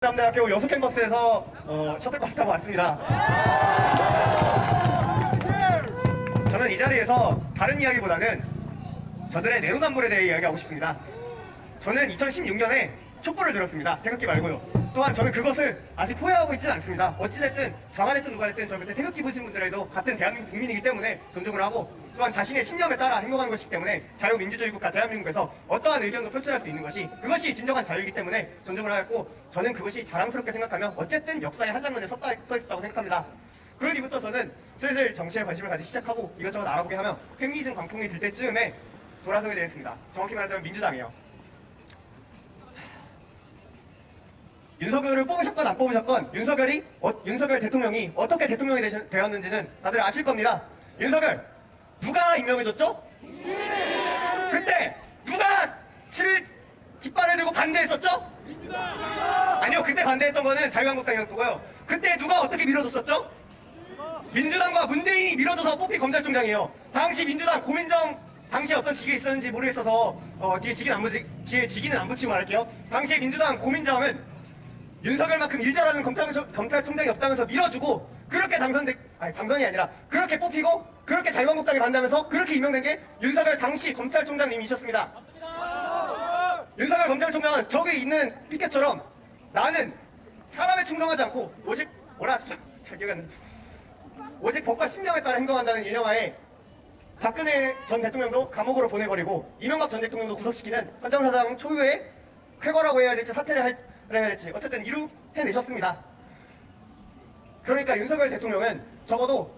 남대학교 여수 캠퍼스에서 셔틀버스 타고 왔습니다. 저는 이 자리에서 다른 이야기보다는 저들의 내로남불에 대해 이야기하고 싶습니다. 저는 2016년에 촛불을 들었습니다. 태극기 말고요. 또한 저는 그것을 아직 포기하고 있지는 않습니다. 어찌됐든 저가 됐든 누가 됐든 저 밑에 태극기 보신 분들에도 같은 대한민국 국민이기 때문에 존중을 하고, 또한 자신의 신념에 따라 행동하는 것이기 때문에 자유민주주의 국가 대한민국에서 어떠한 의견도 표출할 수 있는 것이, 그것이 진정한 자유이기 때문에 존중을 하였고, 저는 그것이 자랑스럽게 생각하며 어쨌든 역사의 한 장면에 서 있었다고 생각합니다. 그 뒤부터 저는 슬슬 정치에 관심을 가지기 시작하고 이것저것 알아보게 하며 페미니즘 광풍이 들 때쯤에 돌아서게 되었습니다. 정확히 말하자면 민주당이요. 윤석열을 뽑으셨건 안 뽑으셨건 윤석열 대통령이 어떻게 대통령이 되었는지는 다들 아실 겁니다. 윤석열 누가 임명해줬죠? 그때 누가 깃발을 들고 반대했었죠? 아니요, 그때 반대했던 거는 자유한국당이었고요. 그때 누가 어떻게 밀어줬었죠? 민주당과 문재인이 밀어줘서 뽑힌 검찰총장이에요. 당시 민주당 고민정 당시에 어떤 직에 있었는지 모르겠어서 뒤에 직위는 안 붙이고 말할게요. 당시에 민주당 고민정은 윤석열만큼 일 잘하는 검찰총장이 없다면서 밀어주고, 그렇게 당선이 아니라 그렇게 뽑히고 그렇게 자유한국당에 반대하면서 그렇게 임명된 게 윤석열 당시 검찰총장님이셨습니다. 윤석열 검찰총장은 저기 있는 피켓처럼 나는 사람에 충성하지 않고 오직 잘 기억이 안 나는데, 오직 법과 신념에 따라 행동한다는 이념하에 박근혜 전 대통령도 감옥으로 보내버리고 이명박 전 대통령도 구속시키는 헌정사상 초유의 쾌거라고 해야 될지 사퇴를 해야 될지 어쨌든 이루해내셨습니다. 그러니까 윤석열 대통령은 적어도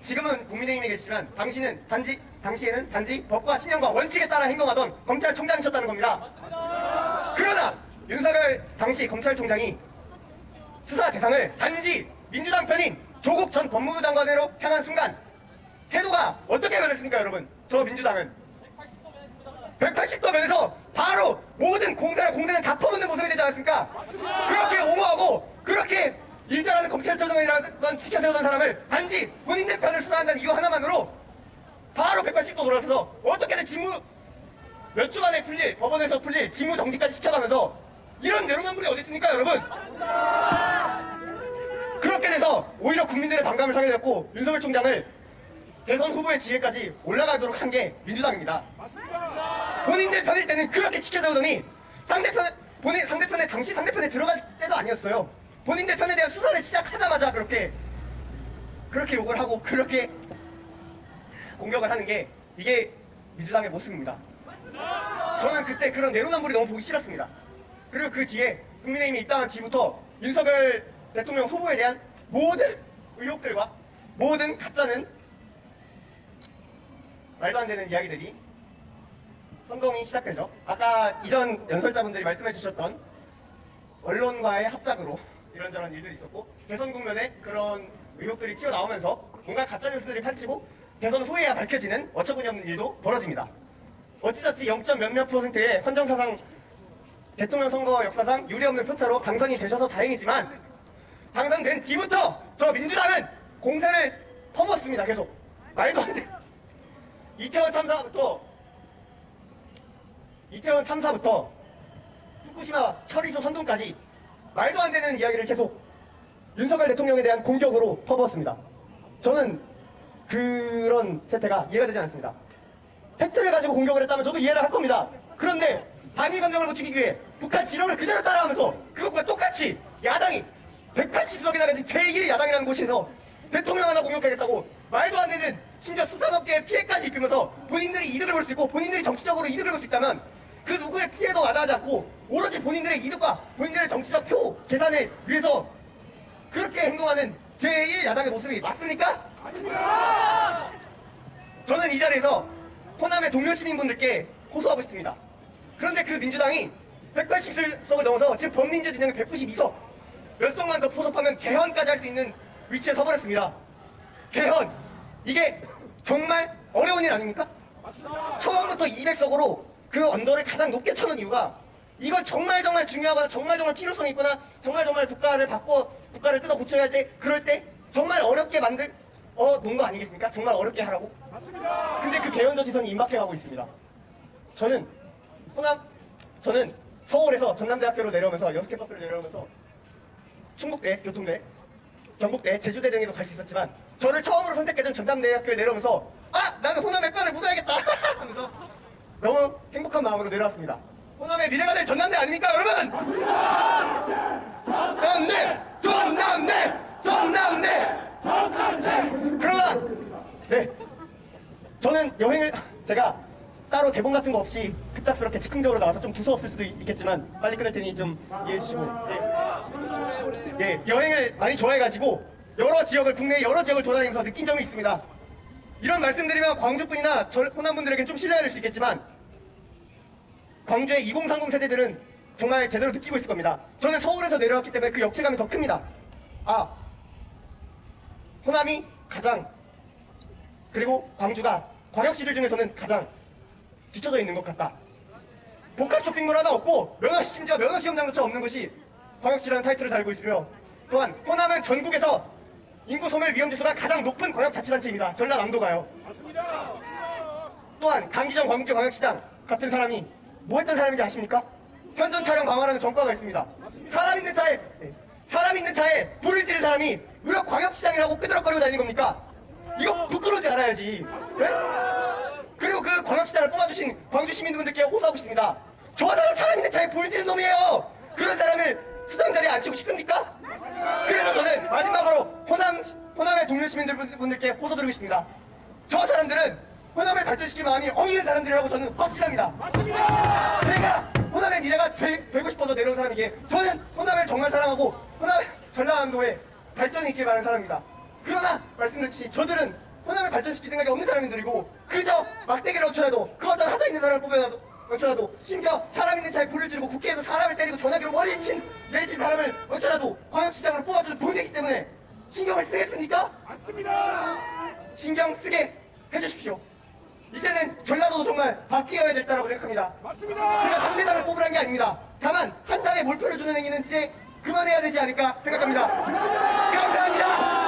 지금은 국민의힘에 계시지만 당시에는 단지 법과 신념과 원칙에 따라 행동하던 검찰총장이셨다는 겁니다. 그러나 윤석열 당시 검찰총장이 수사 대상을 단지 민주당 편인 조국 전 법무부 장관으로 향한 순간 태도가 어떻게 변했습니까, 여러분? 저 민주당은 180도 변해서 바로 모든 공세는 다 퍼붓는 모습이 되지 않았습니까? 그렇게 옹호하고 그렇게 일 잘하는 검찰총장이라던 지켜세우던 사람을 단지 본인들 편을 수사한다는 이유 하나만으로 바로 180도 돌아서서 어떻게든 직무 몇 주 만에 법원에서 풀릴 직무 정지까지 시켜가면서 이런 내로남불이 어디 있습니까, 여러분? 그렇게 돼서 오히려 국민들의 반감을 사게 됐고 윤석열 총장을 대선 후보의 지위까지 올라가도록 한 게 민주당입니다. 본인들 편일 때는 그렇게 지켜세우더니 상대편의 당시 상대편에 들어갈 때도 아니었어요. 본인들 편에 대한 수사를 시작하자마자 그렇게 욕을 하고 그렇게 공격을 하는 게 이게 민주당의 모습입니다. 저는 그때 그런 내로남불이 너무 보기 싫었습니다. 그리고 그 뒤에 국민의힘에 입당한 뒤부터 윤석열 대통령 후보에 대한 모든 의혹들과 모든 가짜는 말도 안 되는 이야기들이 선동이 시작되죠. 아까 이전 연설자분들이 말씀해 주셨던 언론과의 합작으로 이런저런 일들이 있었고, 대선 국면에 그런 의혹들이 튀어나오면서 뭔가 가짜뉴스들이 펼치고 대선 후에야 밝혀지는 어처구니없는 일도 벌어집니다. 어찌저찌 0. 몇몇 %의 헌정사상 대통령 선거 역사상 유례없는 표차로 당선이 되셔서 다행이지만, 당선된 뒤부터 저 민주당은 공세를 퍼붓습니다. 계속 말도 안 돼. 이태원 참사부터 후쿠시마 처리소 선동까지 말도 안 되는 이야기를 계속 윤석열 대통령에 대한 공격으로 퍼부었습니다. 저는 그런 세태가 이해가 되지 않습니다. 팩트를 가지고 공격을 했다면 저도 이해를 할 겁니다. 그런데 반일 감정을 붙이기 위해 북한 지령을 그대로 따라하면서 그것과 똑같이 야당이 180석이나 가진 제1야당이라는 곳에서 대통령 하나 공격하겠다고 말도 안 되는, 심지어 수산업계에 피해까지 입히면서 본인들이 이득을 볼 수 있고 본인들이 정치적으로 이득을 볼 수 있다면 그 누구의 피해도 와닿지 않고 오로지 본인들의 이득과 본인들의 정치적 표 계산을 위해서 그렇게 행동하는 제1야당의 모습이 맞습니까? 아닙니다! 저는 이 자리에서 호남의 동료 시민분들께 호소하고 싶습니다. 그런데 그 민주당이 180석을 넘어서 지금 범민주 진영이 192석, 몇 석만 더 포섭하면 개헌까지 할 수 있는 위치에 서버렸습니다. 개헌, 이게 정말 어려운 일 아닙니까? 처음부터 200석으로 그 언더를 가장 높게 쳐놓은 이유가 이건 정말 중요하거나 정말 필요성이 있거나 정말 국가를 뜯어 고쳐야 할 때, 그럴 때 정말 어렵게 놓은 거 아니겠습니까? 정말 어렵게 하라고? 맞습니다. 근데 그 개헌 저지선이 임박해가고 있습니다. 저는 서울에서 전남대학교로 내려오면서 6개 버스를 내려오면서 충북대, 교통대, 경북대, 제주대 등에도 갈 수 있었지만 저를 처음으로 선택해준 전남대학교에 내려오면서 나는 호남의 뼈를 묻어야겠다 하면서 너무 행복한 마음으로 내려왔습니다. 호남의 미래가 될 전남대 아닙니까 여러분? 전남대! 전남대! 전남대! 전남대! 그러나 네, 저는 여행을 제가 따로 대본 같은 거 없이 급작스럽게 즉흥적으로 나와서 좀 두서없을 수도 있겠지만 빨리 끊을 테니 좀 이해해 주시고 여행을 많이 좋아해가지고 국내 여러 지역을 돌아다니면서 느낀 점이 있습니다. 이런 말씀드리면 광주분이나 호남분들에겐 좀 실례가 될 수 있겠지만 광주의 2030 세대들은 정말 제대로 느끼고 있을 겁니다. 저는 서울에서 내려왔기 때문에 그 역체감이 더 큽니다. 호남이 가장, 그리고 광주가 광역시들 중에서는 가장 뒤쳐져 있는 것 같다. 복합 쇼핑몰 하나 없고 심지어 면허 시험장조차 없는 곳이 광역시라는 타이틀을 달고 있으며, 또한 호남은 전국에서 인구 소멸 위험지수가 가장 높은 광역자치단체입니다. 전라남도가요. 맞습니다. 또한 강기정 광주광역시장 같은 사람이 뭐 했던 사람인지 아십니까? 현존 차량 방어라는 전과가 있습니다. 사람 있는 차에 불을 지른 사람이 왜 광역시장이라고 끄드럭거리고 다니는 겁니까? 이거 부끄러우지 않아야지. 네? 그리고 그 광역시장을 뽑아주신 광주 시민분들께 호소하고 싶습니다. 저 사람 있는 차에 불 지른 놈이에요. 그런 사람을 수장 자리에 앉히고 싶습니까? 그래서 저는 마지막으로 호남의 동료 시민분들께 호소드리고 싶습니다. 저 사람들은 호남을 발전시킬 마음이 없는 사람들이라고 저는 확신합니다. 맞습니다. 제가 호남의 미래가 되고 싶어서 내려온 사람이기에 저는 호남을 정말 사랑하고 전라남도에 발전이 있길 바라는 사람입니다. 그러나 말씀드렸듯이 저들은 호남을 발전시킬 생각이 없는 사람들이고 그저 막대기를 얹혀라도 그 어떤 하자 있는 사람을 얹혀라도 심지어 사람 있는 차에 불을 지르고 국회에서 사람을 때리고 전화기로 머리를 내친 사람을 얹혀라도 광역시장으로 뽑아주는 본이기 때문에 신경을 쓰겠습니까? 맞습니다. 신경 쓰게 해주십시오. 이제는 전라도도 정말 바뀌어야 될 때라고 생각합니다. 맞습니다. 제가 상대당을 뽑으라는 게 아닙니다. 다만 한 당에 몰표를 주는 행위는 이제 그만해야 되지 않을까 생각합니다. 맞습니다. 감사합니다.